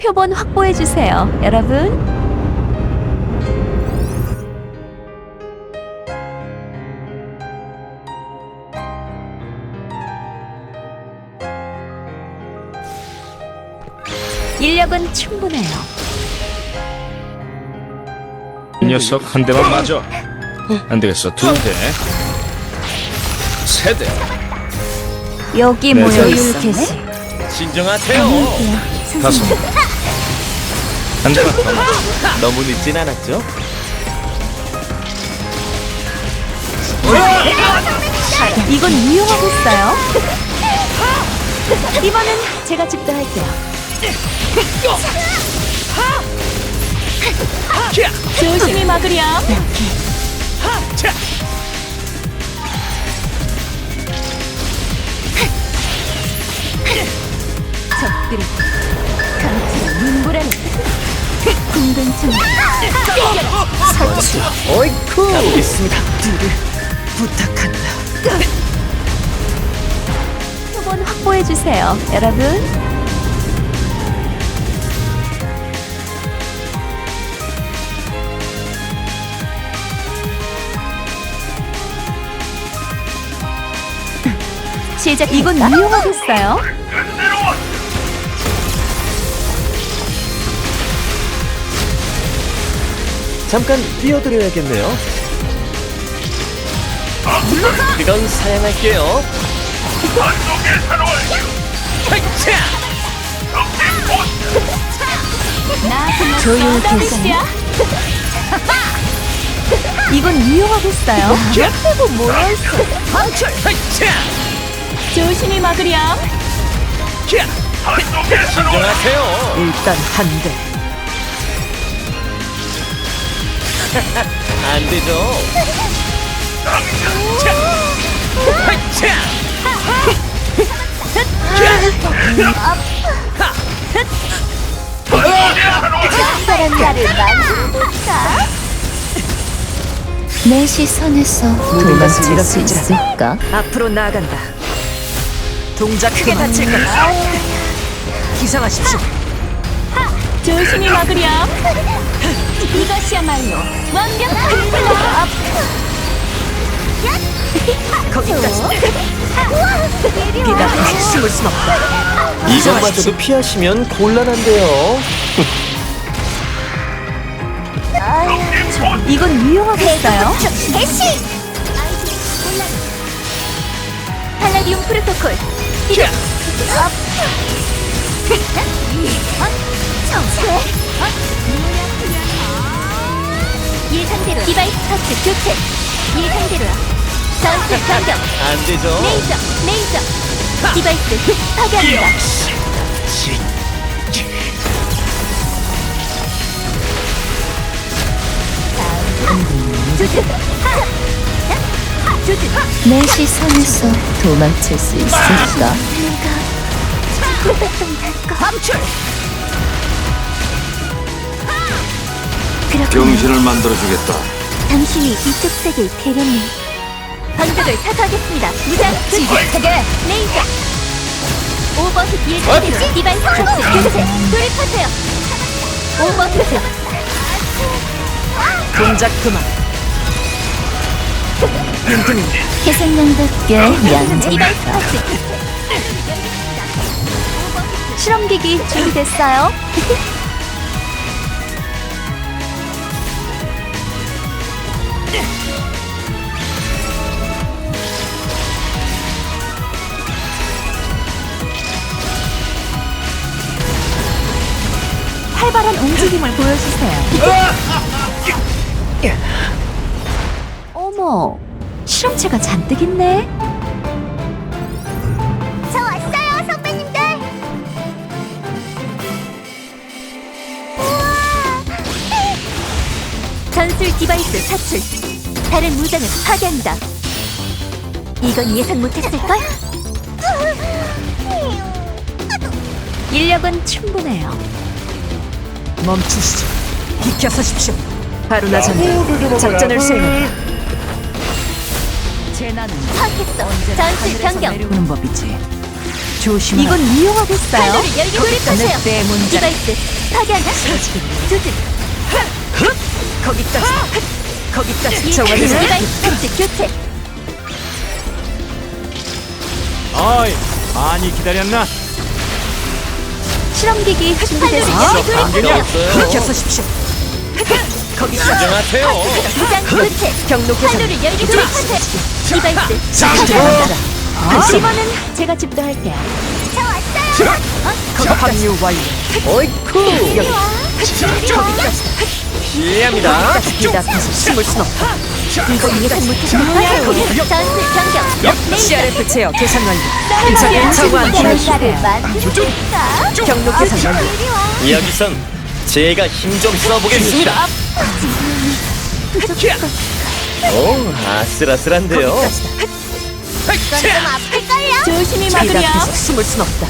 표본 확보해주세요, 여러분. 인력은 충분해요. 이 녀석 한 대만 맞아. 안 되겠어. 두 대. 세 대. 여기 네, 모여 저기 있었네. 진정하세요. 다섯. 한 대만 더. 너무 늦진 않았죠? 이건 유용하겠어요. 이번엔 제가 집도할게요. 조심히 막으렴. 적들이 강철의 눈보라는 궁금증 사치. 어이쿠. 가보겠습니다. 부탁한다. 표본 확보해주세요, 여러분. 시작. 이건 유용하겠어요. 잠깐 뛰어드려야겠네요. 그건 사양할게요. 조용히 계세요. 이건 유용하겠어요. 옆에고 모여있어. 조심히 막으렴. 진정하세요. 일단 한 대. 안 되죠. 특별한 나를 만들까? 내 시선에서 도망칠 수 있을까? 앞으로 나아간다. 동작 크게 다칠 거다. 기상하십시오. 조심히 막으렴. 이것이야말로 완벽한 플레이. 거기까지. 비가 숨을 순 없다. 이것마저도 피하시면 곤란한데요. 이건 유용하겠어요. 개시. 팔라디움 프로토콜. 예상대로 디바이스 터치 교체. 예상대로야. 전투 변경. 안 되죠. 레이저. 디바이스 흑 파괴합니다. 내 시선에서 도망칠 수 있을까? 병신을 만들어주겠다. 당신이 이쪽 세계의 대령님. 방벽을 사수하겠습니다. 무장 지휘하게 레이저. 오버hit예 상대로 디바이스 터치 교체. 돌입하세요. 오버히트. 동작 그만. 해생양답게 양자. 디바이스 터치. 실험기기 준비됐어요. 활발한 움직임을 보여주세요. 어머, 실험체가 잔뜩 있네. 저 왔어요, 선배님들. 전술 디바이스 사출. 다른 무장을 파괴한다. 이건 예상 못했을걸? 인력은 충분해요. 멈추시죠. 비켜서십시오. 바로 나전다. 작전을 수행한다. 재난은 파악했어. 전술 변경. 내려오는 법이지. 조심하라. 이건 유용하겠어요. 판도를 열기 돌입하세요. 늑대의 문장. 디바이스 파괴한다. 조준. 거기까지. 거기까지. 정확히 정확히. 디바이스 터치 교체. 어이, 많이 기다렸나? 실험기기 준비됐어. 저 관계가 없어요. 켜서십시오. 거기까지. 진정하세요. 무장 교체. 경로 계산. 판도를 열기 돌입하세요. 디바이스 파괴한다. 이번은 제가 집도할게요. 저 왔어요. 합류 완료. 어이쿠. 거기까지. 실례합니다. 이 앞에서 숨을 순 없다. 이건 예상 못했어요. 전술 변경. CRF 제어 계산 완료. 인차를 정화한 결과를 경로 계산 완료. 여기선 제가 힘 좀 써보겠습니다. 오, 아슬아슬한데요. 거기까지다. 조심히 이 막으려. 앞에서 숨을 순 없다.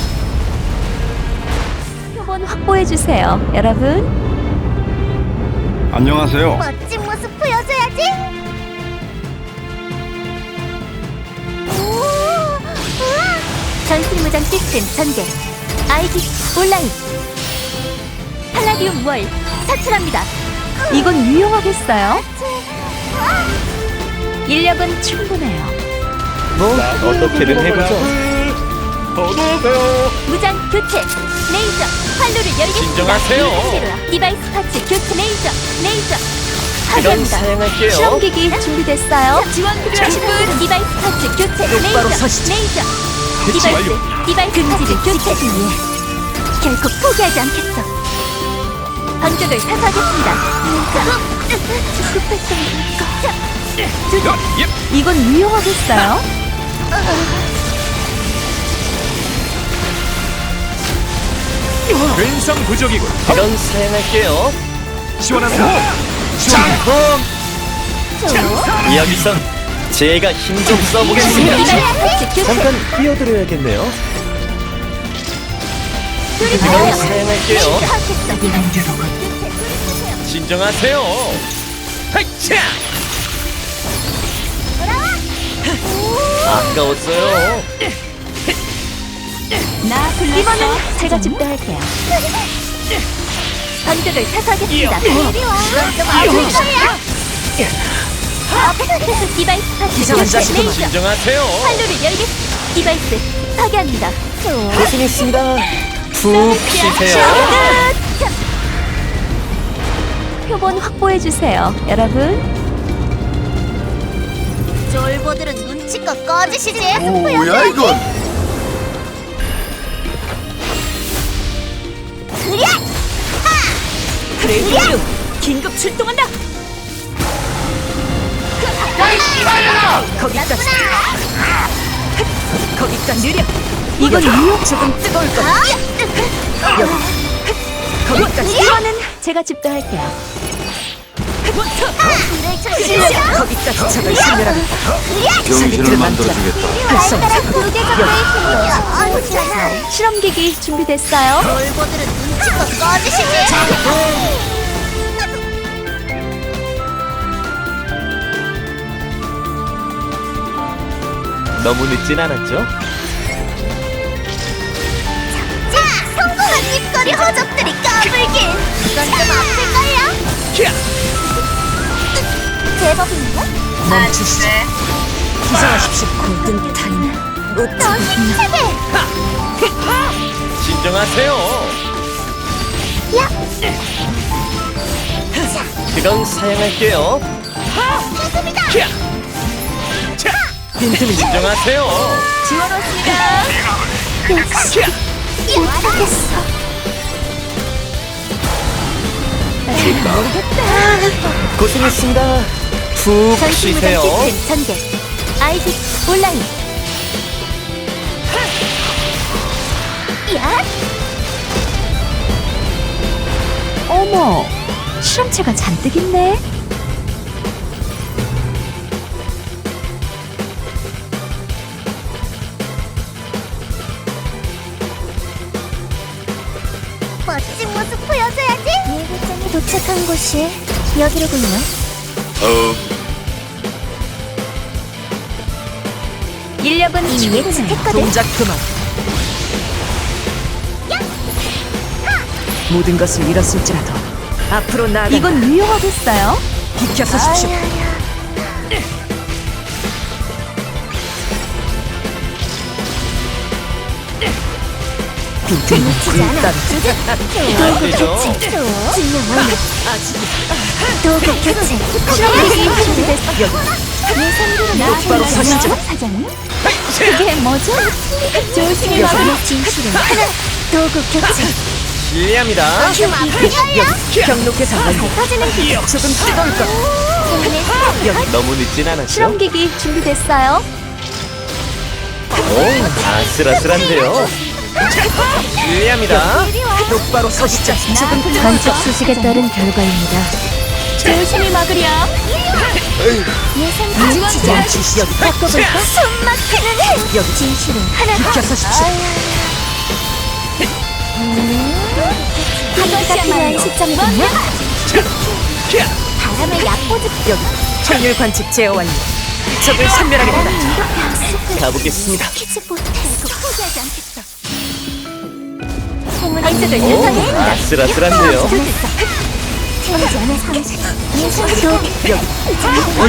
표본 확보해 주세요, 여러분. 안녕하세요. 멋진 모습 보여줘야지. 전술 무장 시스템 전개. 아이디 온라인. 팔라디움 월 사출합니다. 이건 유용하겠어요. 인력은 충분해요. 뭐 어떻게든 해보죠. 무장 교체. 레이저. 활로를 열겠습니다. 진정하세요. 디바이스 터치 교체. 레이저. 그럼 파괴합니다. 사용할게요. 실험기기 준비됐어요? 지원 필요하신 분 디바이스 터치 교체 똑바로 서시죠. 레이저 배치 디바이스 금지를 교체하기 위해 결코 포기하지 않겠어. 방적을 사수하겠습니다. 이건 유용하겠어요? 괜상 부족이군. 그럼 사용할게요. 시원합니다. 여기선 제가 힘 좀 써보겠습니다. 디바이스 터치 교체 잠깐 뛰어드려야겠네요. 그럼 사용할게요. 진정하세요. 하이차! 아까웠어요. 이번은 제가 집도할게요. 방적을 사수하겠습니다. 디바이스 터치 이상한 교체 자식구만. 레이저 진정하세요. 활로를 열겠습니다. 디바이스 파괴합니다. 고생했습니다. 푹 쉬세요. 표본 확보해 주세요, 여러분. 쫄보들은 눈치껏 꺼지시지. 뭐야 이건? 그레이드 긴급 출동한다. 거기까지. 거기까지. 느려. 이건 유용. 조금 뜨거울 거야. 거기까지. 이거는 제가 집도할게요. 거기까지 적을 신멸하겠다. 병신을 만들어주겠다. 활성. 실험기기 준비됐어요? 쫄보들은 눈치껏 꺼지시지. 너무 늦진 않았죠? 자, 성공한 입거리 허접들이 까불긴. 이건 좀 아플걸요? 제법인가? 멈추시죠. 기상하십시오. 골든 타임. 더 힘차게. 진정하세요. 그건 사용할게요. 좋습니다. 빈틈이 진정하세요. 지원 왔습니다. 못하겠어. 고생했습니다. 푹 전술 쉬세요. 무장 시스템 전개. 아이디 온라인. 야, 어머, 실험체가 잔뜩 있네. 멋진 모습 보여줘야지. 예고장이 도착한 곳이 여기로군요. 인력은 이미 충분해요. 예측했거든. 동작 그만. 모든 것을 잃었을지라도 앞으로 나아가. 이건 유용하겠어요? 비켜서십시오. 놓치지 않아. 안 되죠. 증명 완료. 도구 교체. 실험기기 준비됐어. 똑바로 서시죠. 사장님? 그게 뭐죠? 조심히 여기 막으려. 진실은 하나. 도구 교체. 실례합니다. 좀 아프게 하여. 경로께서 터지는 기. 조금 뜨거울 것. 힘내. 너무 늦진 않았죠? 실험기기 준비됐어요? 오, 아슬아슬한데요. 실례합니다. 똑바로 서시죠. 관측 수식에 따른 결과입니다. 조심히 막으렴. 예상 놓치지 않지. 여기 바꿔볼까? 숨 막히는 여기 진실은 하나. 비켜서십시오. 하기가 필요한 시점이군요. 바람을 얕보지. 여기 확률 관측 제어 완료. 적을 선멸하겠다. 가보겠습니다. 키지 못해. 포기하지 않겠어. 행운의 관측을 힘을 오, 선택한다. 아슬아슬한데요. 채우지 않은 상식. 예상도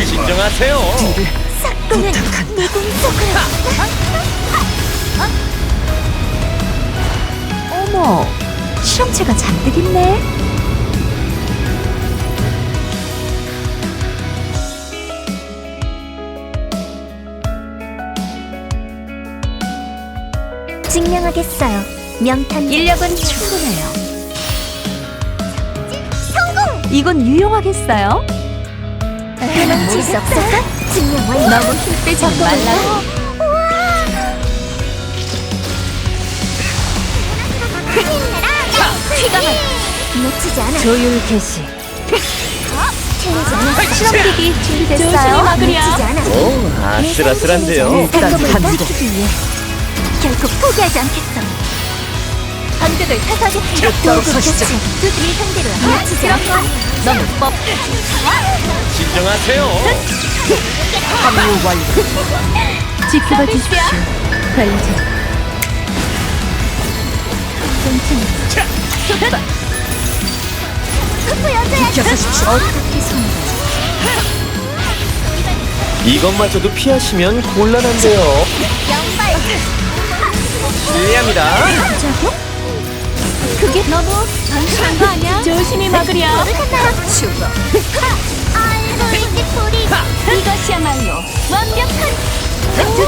진정하세요. 싹도는 내 꿈속으로. 어머, 실험체가 잔뜩 있네. 증명하겠어요. 명탐 인력은 충분해요. 성공. 이건 유용하겠어요? 도망칠 수 없을까? 증명 완료. 너무 힘 빼지 말라고. 휘가 놓치지 않아. 조율 개시. 채우지 않았어. 실험기기 준비됐어요? 놓치지 않아. 오, 아슬아슬한데요. 단검을 반대. 지키기 위해 결코 포기하지 않겠어. 관객을 타사하겠습니다. 똑바로 서시죠. 이 상대로 놓치지 않아. 너무 법. 진정하세요. 합류 완료. 지켜봐 주십시오. 관리자. 괜찮아. 보여줘야지. 비켜서십시오. 어떻게 손을 이것마저도 피하시면 곤란한데요. 양발. 실례합니다. 그게 너무 단순한 거 아니야? 조심히 막으렴. 죽어. 아이고 이제 소리. 이것이야말로 완벽한.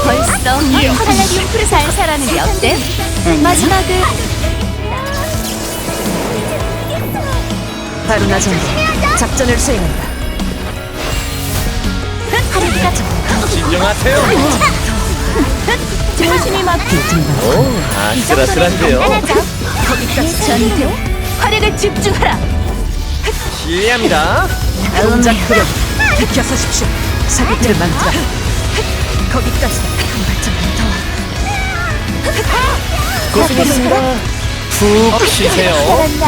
벌써 칼라디움 프를 잘 사라는 게 어때? 마지막은 바로 나 전에 작전을 수행한다. 진정하세요. 조심히 막기. 오, 아슬아슬한데요. 거기까지 전투 화력을 집중하라. 실례합니다. 동작 그려. 비켜서십시오. 사기틀을 만들어. 거기까지 한 발짝만 더. 고생했습니다. 푹 쉬세요.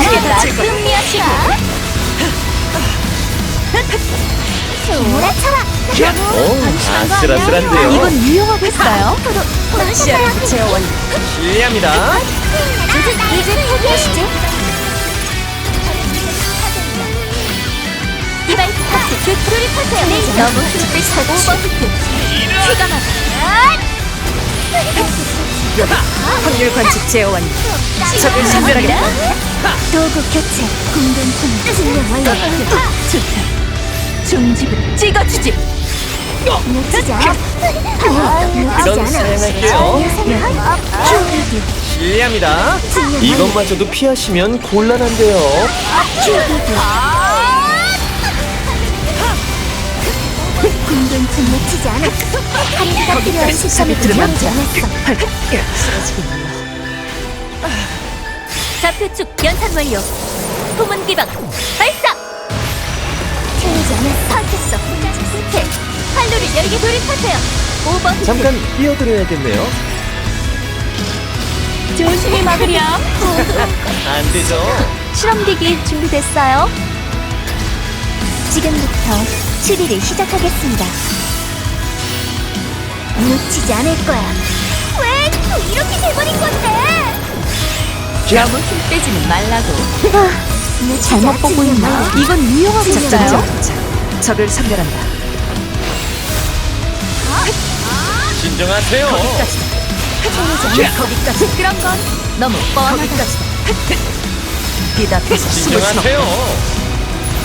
이게 나쁜 미야시고. 몰아쳐라. 오, 아슬아슬한데요. 이건 유용하겠어요? 시야를 제어 완료. 실례합니다. 이제 포기하시죠. 디바이스 탑재 조립하세요. 너무 힘들고 오버히트. 휘가 나. 여기 확률 관측 제어 완료. 적을 선멸하겠다. 도구 교체. 공동품 증명 완료. 좋다. 종집을 찍어주지. 놓치지 않아. 놓치지 이건 않아. 사양할게요. 예상을 실례합니다. 이것마저도 피하시면 곤란한데요. 공동품 놓치지 않아. 한계가 필요한 시점이 사기틀을 두려우지 만들어. 않았어. 좌표축 연산 완료. 후문 기방 발사. 채우지 않았어. 파악했어. 스택. 활로를 열게 돌입하세요. 오버히트. 잠깐 뛰어드려야겠네요. 조심히 막으렴. 안 되죠. 실험기기 준비됐어요? 지금부터 추리를 시작하겠습니다. 놓치지 않을 거야. 왜 또 이렇게 돼버린 건데? 너무 힘 빼지는 말라고. 잘못 보고 있나? 이건 위험한 작전을 건가요? 자, 적을 선별한다. 진정하세요. 거기까지. 그런 건 너무 뻔하다. 비답해서 숨을 쉬어. 진정하세요.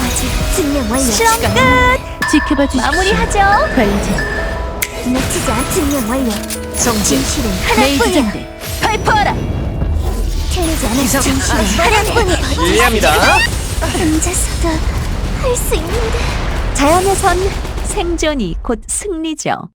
아직 증명 완료. 실험 끝. 지켜봐 주십시오. 마무리하죠. 관제. 놓치지 않 증명 완료. 정진. 진실은 레이드 하나뿐이야. 전대. 발포하라. 틀리지 않은 이성. 진실은 하나뿐이야. 실례합니다. 혼자서도 할 수 있는데. 자연에선 생존이 곧 승리죠.